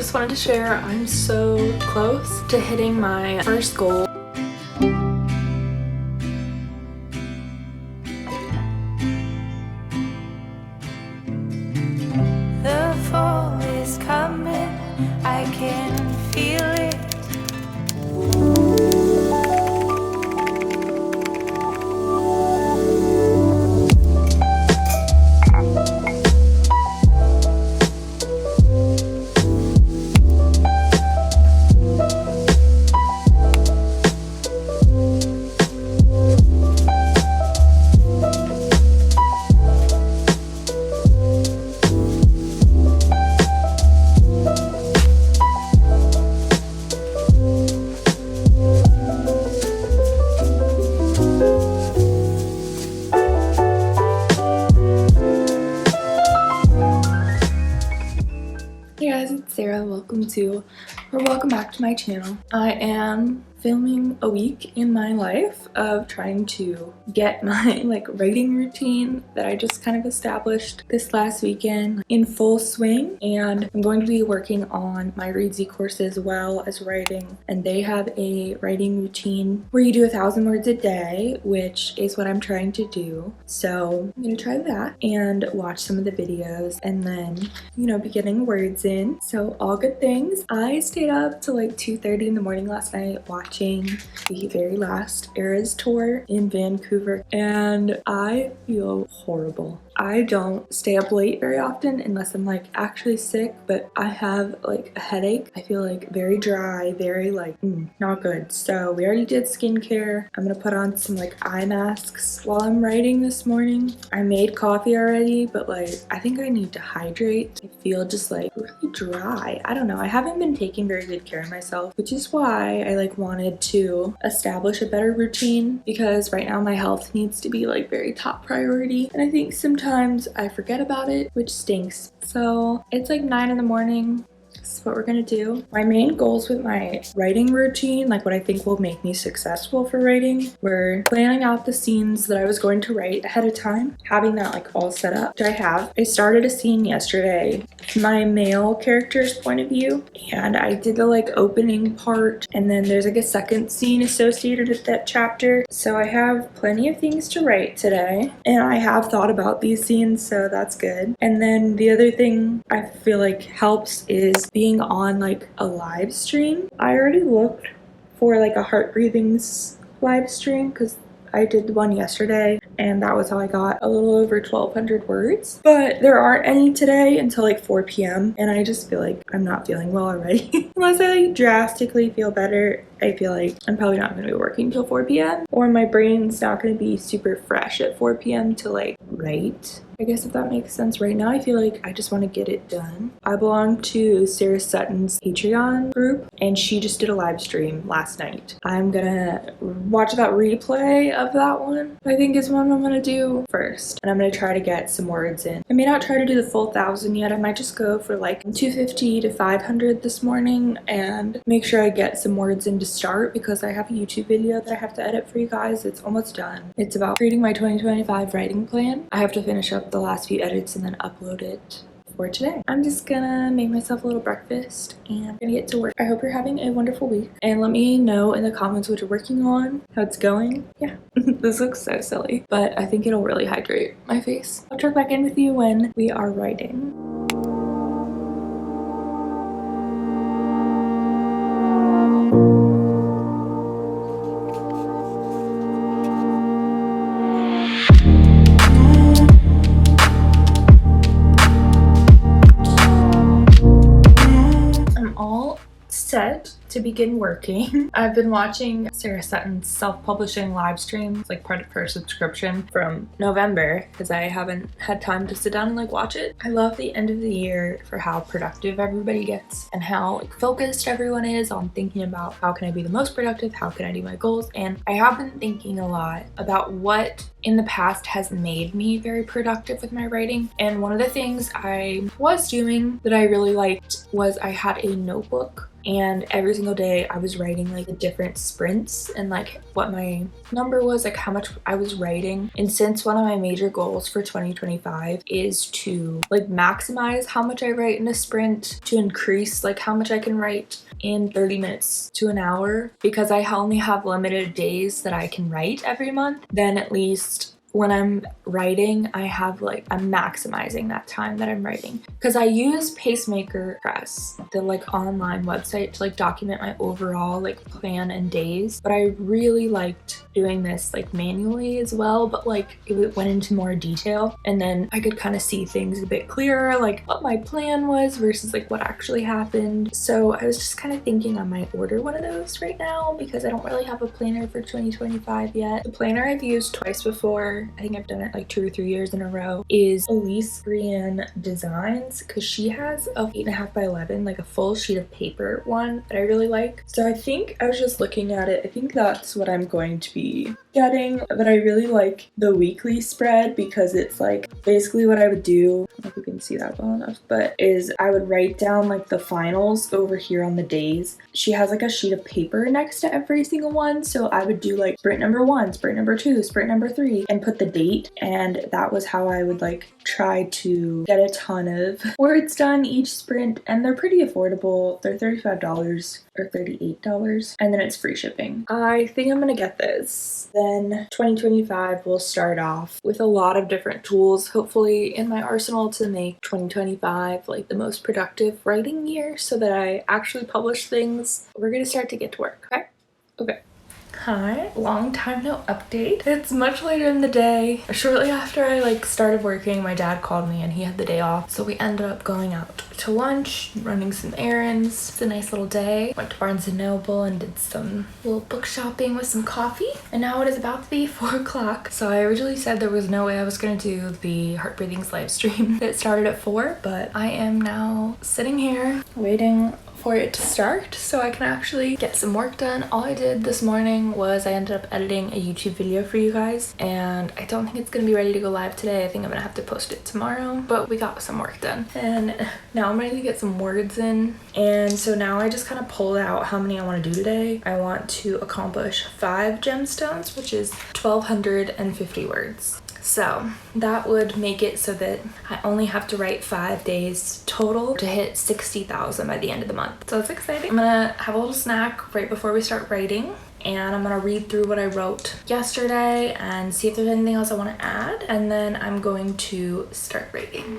just wanted to share I'm so close to hitting my first goal. The fall is coming, I can feel it. Hey guys, it's Sarah. Welcome back to my channel. I am filming a week in my life of trying to get my writing routine that I just kind of established this last weekend in full swing, and I'm going to be working on my reedsy course as well as writing, and they have a writing routine where you do 1,000 words a day, which is what I'm trying to do. So I'm gonna try that and watch some of the videos and then be getting words in. So all good things. I stayed up till 2:30 in the morning last night watching the very last Eras tour in Vancouver, and I feel horrible. I don't stay up late very often unless I'm actually sick, but I have a headache. I feel very dry, very not good. So we already did skincare. I'm gonna put on some eye masks while I'm writing this morning. I made coffee already, but I think I need to hydrate. I feel just really dry. I don't know. I haven't been taking very good care of myself, which is why I wanted to establish a better routine, because right now my health needs to be very top priority, and I think sometimes I forget about it, which stinks. So it's 9 in the morning. This is what we're gonna do. My main goals with my writing routine, what I think will make me successful for writing, were planning out the scenes that I was going to write ahead of time, having that all set up, which I have. I started a scene yesterday, my male character's point of view, and I did the opening part, and then there's a second scene associated with that chapter. So I have plenty of things to write today, and I have thought about these scenes, so that's good. And then the other thing I feel helps is being on a live stream. I already looked for a heart breathings live stream because I did one yesterday, and that was how I got a little over 1,200 words. But there aren't any today until 4 p.m. and I just feel I'm not feeling well already. Unless I drastically feel better, I feel I'm probably not going to be working till 4 p.m. or my brain's not going to be super fresh at 4 p.m. to write. I guess if that makes sense. Right now I feel I just want to get it done. I belong to Sarah Sutton's Patreon group, and she just did a live stream last night. I'm gonna watch that replay of that one. I think is what I'm gonna do first, and I'm gonna try to get some words in. I may not try to do the full 1,000 yet. I might just go for 250 to 500 this morning and make sure I get some words in to start, because I have a YouTube video that I have to edit for you guys. It's almost done. It's about creating my 2025 writing plan. I have to finish up the last few edits and then upload it for today. I'm just gonna make myself a little breakfast and I'm gonna get to work. I hope you're having a wonderful week, and let me know in the comments what you're working on, how it's going. Yeah, this looks so silly, but I think it'll really hydrate my face. I'll check back in with you when we are writing. Set to begin working. I've been watching Sarah Sutton's self-publishing live streams, credit for a subscription, from November, because I haven't had time to sit down and watch it. I love the end of the year for how productive everybody gets and how focused everyone is on thinking about how can I be the most productive, how can I do my goals. And I have been thinking a lot about what in the past has made me very productive with my writing, and one of the things I was doing that I really liked was I had a notebook and every single day I was writing like the different sprints and like what my number was, like how much I was writing. And since one of my major goals for 2025 is to like maximize how much I write in a sprint, to increase like how much I can write in 30 minutes to an hour, because I only have limited days that I can write every month, then at least when I'm writing, I'm maximizing that time that I'm writing. Because I use Pacemaker Press, the like online website, to like document my overall like plan and days. But I really liked doing this like manually as well, but like it went into more detail, and then I could kind of see things a bit clearer, like what my plan was versus like what actually happened. So I was just kind of thinking I might order one of those right now, because I don't really have a planner for 2025 yet. The planner I've used twice before, I think I've done it like 2 or 3 years in a row, is Elise Brienne Designs, because she has a 8.5 by 11, like a full sheet of paper one that I really like. So I think I was just looking at it. I think that's what I'm going to be getting, but I really like the weekly spread because it's like basically what I would do, I don't know if you can see that well enough, but is I would write down like the finals over here on the days. She has like a sheet of paper next to every single one, so I would do like sprint number 1, sprint number 2, sprint number 3, and put the date, and that was how I would like try to get a ton of words done each sprint. And they're pretty affordable. They're $35 or $38, and then it's free shipping. I think I'm gonna get this. Then 2025 will start off with a lot of different tools, hopefully in my arsenal, to make 2025 like the most productive writing year so that I actually publish things. We're gonna start to get to work, okay? Okay. Hi, long time no update. It's much later in the day. Shortly after I like started working, my dad called me and he had the day off. So we ended up going out to lunch, running some errands. It's a nice little day. Went to Barnes & Noble and did some little book shopping with some coffee. And now it is about to be 4 o'clock. So I originally said there was no way I was gonna do the Heart Breathings live stream that started at 4, but I am now sitting here waiting for it to start so I can actually get some work done. All I did this morning was I ended up editing a YouTube video for you guys, and I don't think it's gonna be ready to go live today. I think I'm gonna have to post it tomorrow, but we got some work done. And now I'm ready to get some words in. And so now I just kind of pulled out how many I want to do today. I want to accomplish 5 gemstones, which is 1,250 words. So that would make it so that I only have to write 5 days total to hit 60,000 by the end of the month. So it's exciting. I'm gonna have a little snack right before we start writing, and I'm gonna read through what I wrote yesterday and see if there's anything else I want to add, and then I'm going to start writing.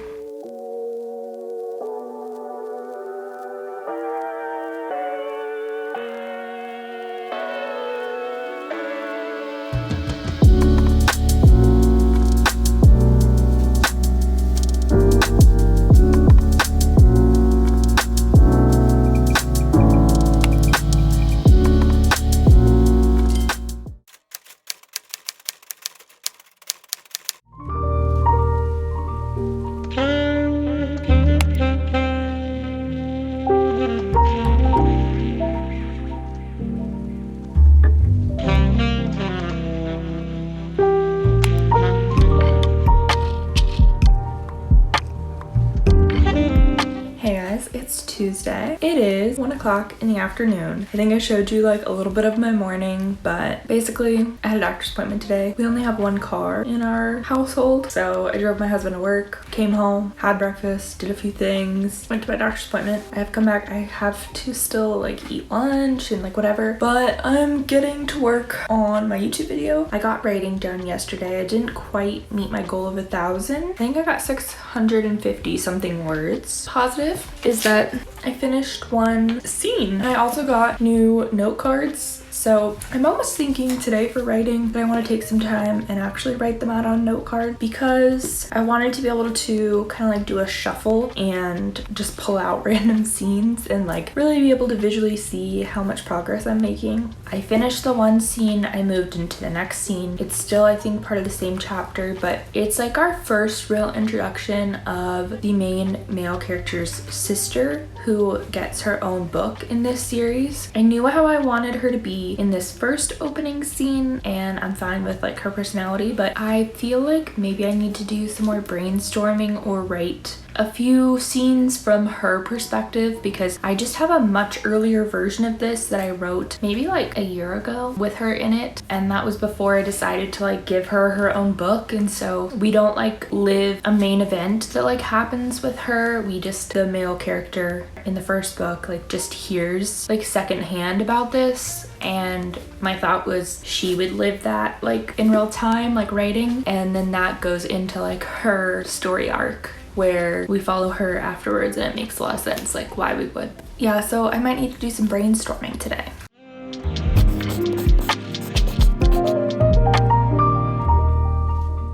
It's Tuesday. It is 1 o'clock in the afternoon. I think I showed you like a little bit of my morning, but basically I had a doctor's appointment today. We only have one car in our household, so I drove my husband to work, came home, had breakfast, did a few things, went to my doctor's appointment. I have to come back. I have to still like eat lunch and like whatever, but I'm getting to work on my YouTube video. I got writing done yesterday. I didn't quite meet my goal of 1,000. I think I got 650 something words. Positive is that I finished one scene. I also got new note cards. So I'm almost thinking today for writing that I want to take some time and actually write them out on a note card, because I wanted to be able to kind of like do a shuffle and just pull out random scenes and like really be able to visually see how much progress I'm making. I finished the one scene, I moved into the next scene. It's still, I think, part of the same chapter, but it's like our first real introduction of the main male character's sister, who gets her own book in this series. I knew how I wanted her to be happy in this first opening scene and I'm fine with like her personality, but I feel like maybe I need to do some more brainstorming or write a few scenes from her perspective, because I just have a much earlier version of this that I wrote maybe like a year ago with her in it, and that was before I decided to like give her her own book. And so we don't like live a main event that like happens with her. We just, the male character in the first book like just hears like secondhand about this, and my thought was she would live that like in real time, like writing, and then that goes into like her story arc where we follow her afterwards, and it makes a lot of sense like why we would. Yeah, so I might need to do some brainstorming today.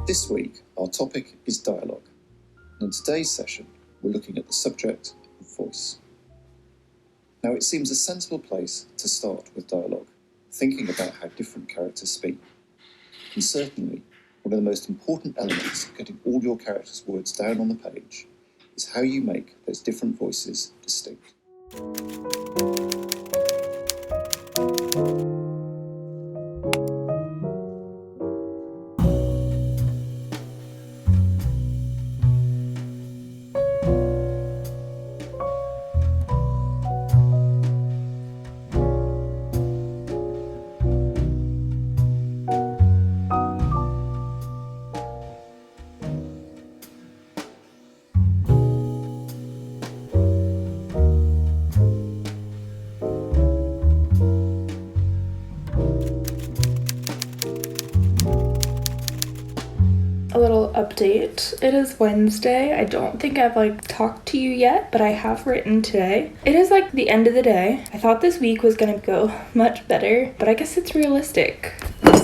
This week, our topic is dialogue. And in today's session, we're looking at the subject of voice. Now, it seems a sensible place to start with dialogue, thinking about how different characters speak. And certainly, one of the most important elements of getting all your characters' words down on the page is how you make those different voices distinct. A little update. It is Wednesday. I don't think I've like talked to you yet, but I have written today. It is like the end of the day. I thought this week was gonna go much better, but I guess it's realistic.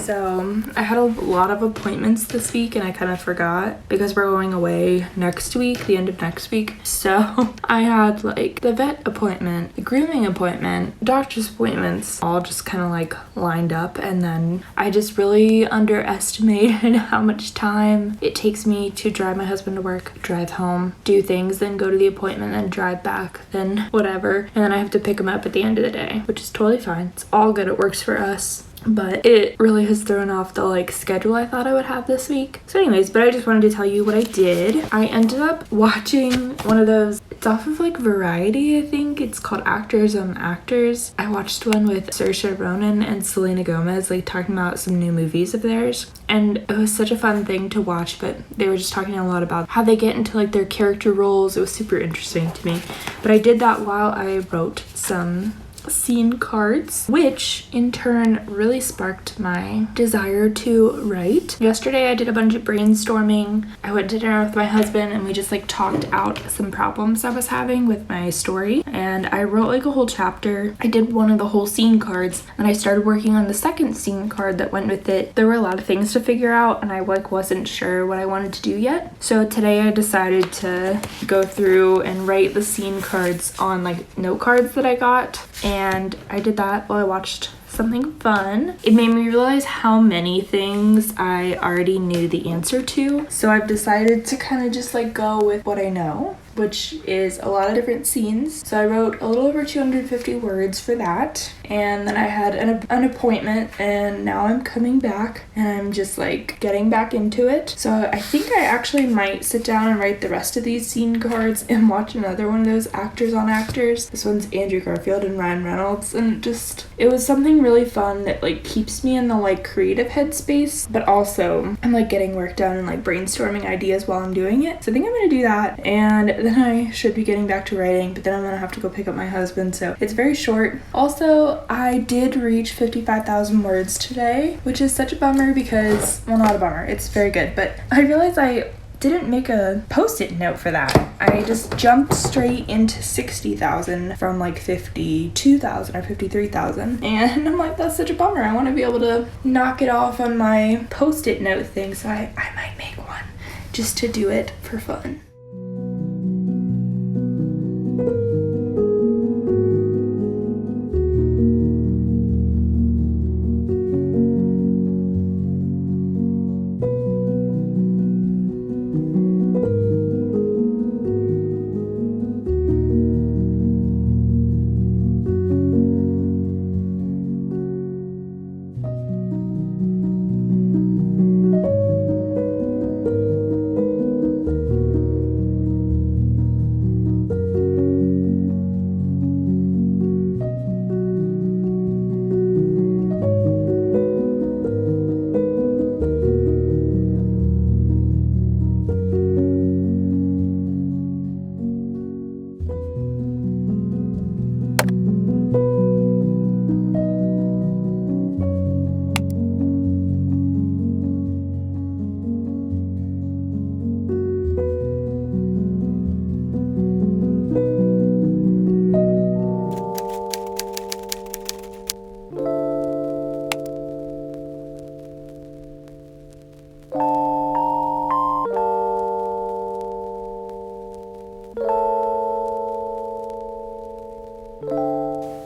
So I had a lot of appointments this week and I kind of forgot because we're going away next week, the end of next week. So I had like the vet appointment, the grooming appointment, doctor's appointments, all just kind of like lined up. And then I just really underestimated how much time it takes me to drive my husband to work, drive home, do things, then go to the appointment, then drive back, then whatever. And then I have to pick him up at the end of the day, which is totally fine. It's all good. It works for us. But it really has thrown off the like schedule I thought I would have this week. So anyways, but I just wanted to tell you what I did. I ended up watching one of those, it's off of like Variety, I think. It's called Actors on Actors. I watched one with Saoirse Ronan and Selena Gomez, like talking about some new movies of theirs. And it was such a fun thing to watch, but they were just talking a lot about how they get into like their character roles. It was super interesting to me. But I did that while I wrote some scene cards, which in turn really sparked my desire to write. Yesterday I did a bunch of brainstorming. I went to dinner with my husband and we just like talked out some problems I was having with my story, and I wrote like a whole chapter. I did one of the whole scene cards and I started working on the second scene card that went with it. There were a lot of things to figure out and I like wasn't sure what I wanted to do yet. So today I decided to go through and write the scene cards on like note cards that I got. And I did that while I watched something fun. It made me realize how many things I already knew the answer to. So I've decided to kind of just like go with what I know, which is a lot of different scenes. So I wrote a little over 250 words for that. And then I had an appointment and now I'm coming back and I'm just like getting back into it. So I think I actually might sit down and write the rest of these scene cards and watch another one of those Actors on Actors. This one's Andrew Garfield and Ryan Reynolds, and it was something really fun that like keeps me in the like creative headspace, but also I'm like getting work done and like brainstorming ideas while I'm doing it. So I think I'm gonna do that, and then I should be getting back to writing, but then I'm gonna have to go pick up my husband, so it's very short. Also, I did reach 55,000 words today, which is such a bummer because, well, not a bummer, it's very good, but I realized I didn't make a post-it note for that. I just jumped straight into 60,000 from like 52,000 or 53,000, and I'm like, that's such a bummer. I want to be able to knock it off on my post-it note thing, so I might make one just to do it for fun.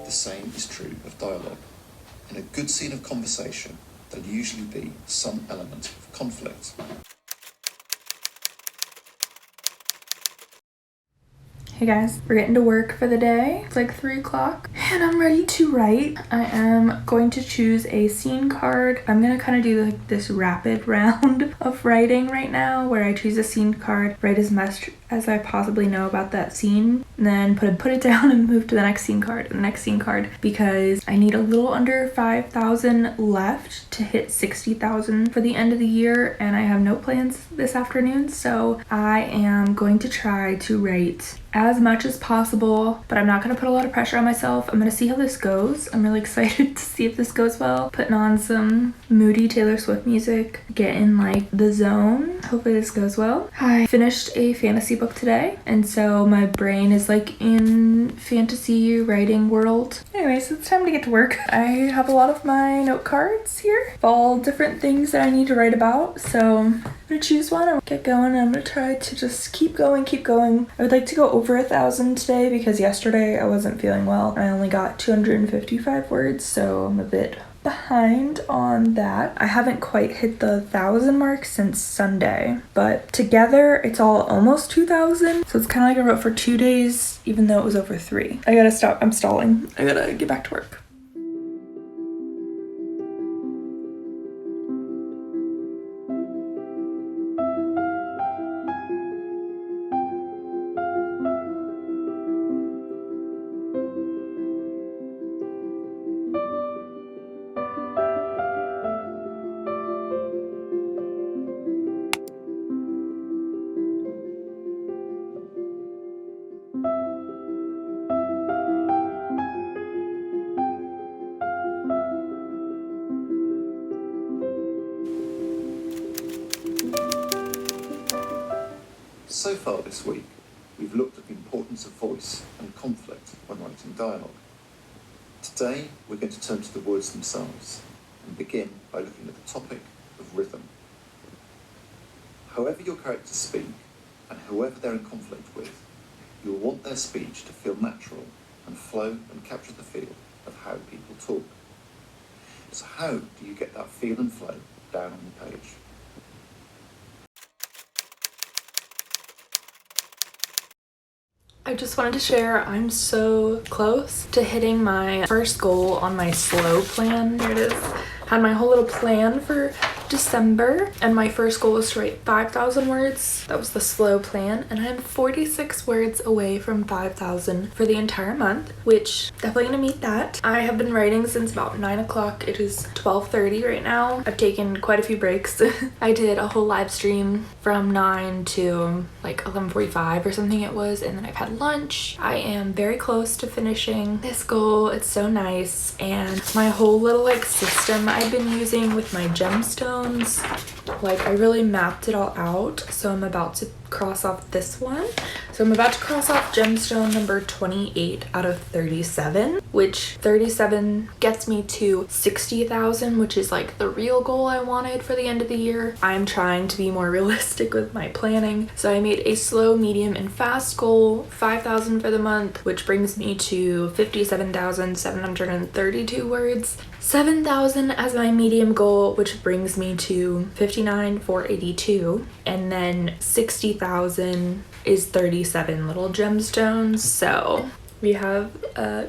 The same is true of dialogue. In a good scene of conversation, there'll usually be some element of conflict. Hey guys, we're getting to work for the day. It's like 3 o'clock and I'm ready to write. I am going to choose a scene card. I'm gonna kind of do like this rapid round of writing right now where I choose a scene card, write as much as I possibly know about that scene, and then put it down and move to the next scene card and the next scene card, because I need a little under 5,000 left to hit 60,000 for the end of the year, and I have no plans this afternoon, so I am going to try to write as much as possible, but I'm not going to put a lot of pressure on myself. I'm going to see how this goes. I'm really excited to see if this goes well. Putting on some moody Taylor Swift music, get in like the zone. Hopefully this goes well. I finished a fantasy book today, and so my brain is like in fantasy writing world. Anyways, it's time to get to work. I have a lot of my note cards here of all different things that I need to write about, so I'm gonna choose one and get going. I'm gonna try to just keep going. I would like to go over 1,000 today because yesterday I wasn't feeling well. I only got 255 words, so I'm a bit behind on that. I haven't quite hit the 1,000 mark since Sunday, but together it's all almost 2,000. So it's kind of like I wrote for 2 days, even though it was over 3. I gotta stop. I'm stalling. I gotta get back to work. So far this week, we've looked at the importance of voice and conflict when writing dialogue. Today, we're going to turn to the words themselves and begin by looking at the topic of rhythm. However your characters speak, and whoever they're in conflict with, you'll want their speech to feel natural and flow and capture the feel of how people talk. So how do you get that feel and flow down on the page? I just wanted to share I'm so close to hitting my first goal on my slow plan. There it is. Had my whole little plan for December, and my first goal was to write 5,000 words. That was the slow plan, and I'm 46 words away from 5,000 for the entire month, which definitely gonna meet that. I have been writing since about 9 o'clock. It is 12:30 right now. I've taken quite a few breaks. I did a whole live stream from 9 to like 11:45 or something it was, and then I've had lunch. I am very close to finishing this goal. It's so nice, and my whole little like system I've been using with my gemstones, like I really mapped it all out, so I'm about to cross off this one. So I'm about to cross off gemstone number 28 out of 37, which 37 gets me to 60,000, which is like the real goal I wanted for the end of the year. I'm trying to be more realistic with my planning, so I made a slow, medium, and fast goal, 5,000 for the month, which brings me to 57,732 words. 7,000 as my medium goal, which brings me to 59,482, and then 60,000 is 37 little gemstones. So we have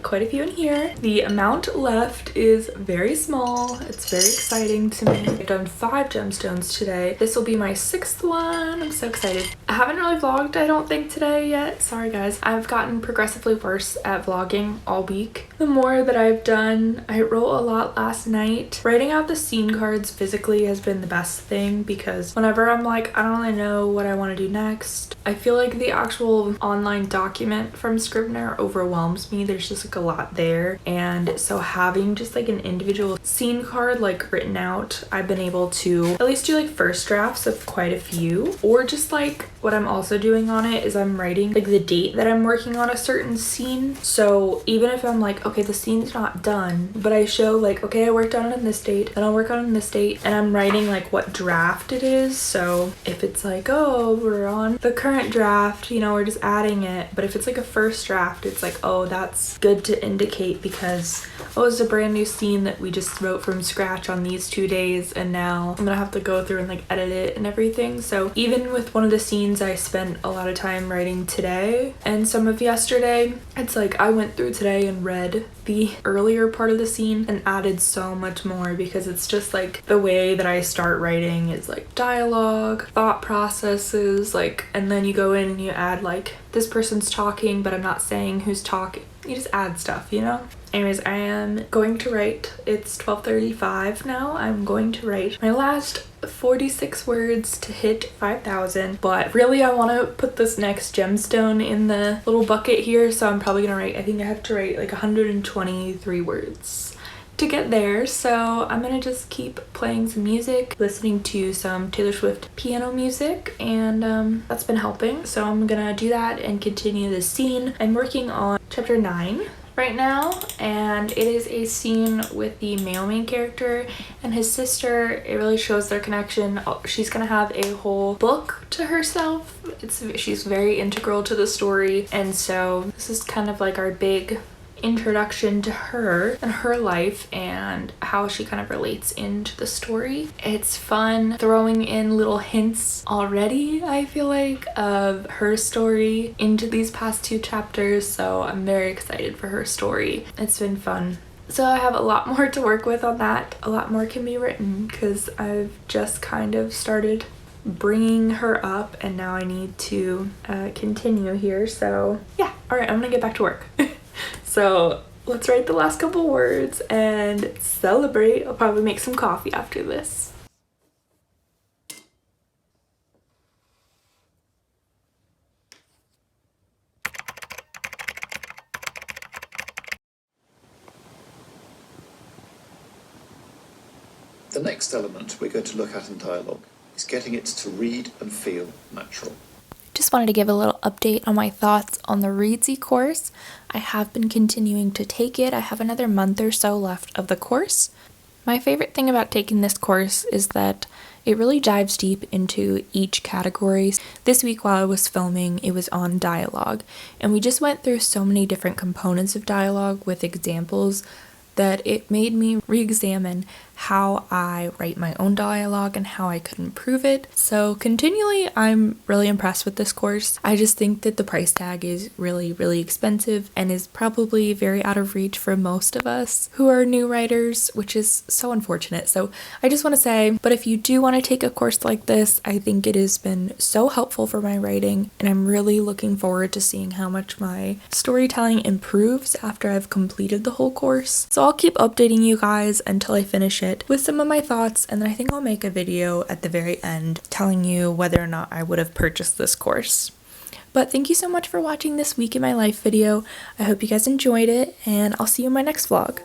quite a few in here. The amount left is very small. It's very exciting to me. I've done 5 gemstones today. This will be my 6th one. I'm so excited. I haven't really vlogged, I don't think, today yet. Sorry guys. I've gotten progressively worse at vlogging all week. The more that I've done, I wrote a lot last night. Writing out the scene cards physically has been the best thing, because whenever I'm like, I don't really know what I want to do next, I feel like the actual online document from Scrivener overwhelms me. There's just like a lot there, and so having just like an individual scene card like written out, I've been able to at least do like first drafts of quite a few, or just like What I'm also doing on it is I'm writing like the date that I'm working on a certain scene. So even if I'm like, okay, the scene's not done, but I show like, okay, I worked on it on this date, then I'll work on it on this date, and I'm writing like what draft it is. So if it's like, oh, we're on the current draft, you know, we're just adding it. But if it's like a first draft, it's like, oh, that's good to indicate because, oh, it's a brand new scene that we just wrote from scratch on these 2 days, and now I'm gonna have to go through and like edit it and everything. So even with one of the scenes I spent a lot of time writing today and some of yesterday, it's like I went through today and read the earlier part of the scene and added so much more because it's just like the way that I start writing is like dialogue, thought processes, like, and then you go in and you add like this person's talking but I'm not saying who's talking. You just add stuff, you know? Anyways, I am going to write, it's 12:35 now, I'm going to write my last 46 words to hit 5,000, but really I want to put this next gemstone in the little bucket here, so I'm probably gonna write, I think I have to write like 123 words to get there. So I'm gonna just keep playing some music, listening to some Taylor Swift piano music, and that's been helping. So I'm gonna do that and continue this scene. I'm working on chapter 9 right now, and it is a scene with the male main character and his sister. It really shows their connection. She's gonna have a whole book to herself. She's very integral to the story, and so this is kind of like our big introduction to her and her life and how she kind of relates into the story. It's fun throwing in little hints already, I feel like, of her story into these past 2 chapters, so I'm very excited for her story. It's been fun. So I have a lot more to work with on that. A lot more can be written because I've just kind of started bringing her up and now I need to continue here. So yeah, all right, I'm gonna get back to work. So let's write the last couple words and celebrate. I'll probably make some coffee after this. The next element we're going to look at in dialogue is getting it to read and feel natural. Just wanted to give a little update on my thoughts on the reedsy course. I have been continuing to take it. I have another month or so left of the course. My favorite thing about taking this course is that it really dives deep into each category. This week while I was filming, it was on dialogue, and we just went through so many different components of dialogue with examples that it made me re-examine how I write my own dialogue and how I could improve it. So continually, I'm really impressed with this course. I just think that the price tag is really, really expensive and is probably very out of reach for most of us who are new writers, which is so unfortunate. So I just want to say, but if you do want to take a course like this, I think it has been so helpful for my writing, and I'm really looking forward to seeing how much my storytelling improves after I've completed the whole course. So I'll keep updating you guys until I finish it with some of my thoughts, and then I think I'll make a video at the very end telling you whether or not I would have purchased this course. But thank you so much for watching this week in my life video. I hope you guys enjoyed it, and I'll see you in my next vlog.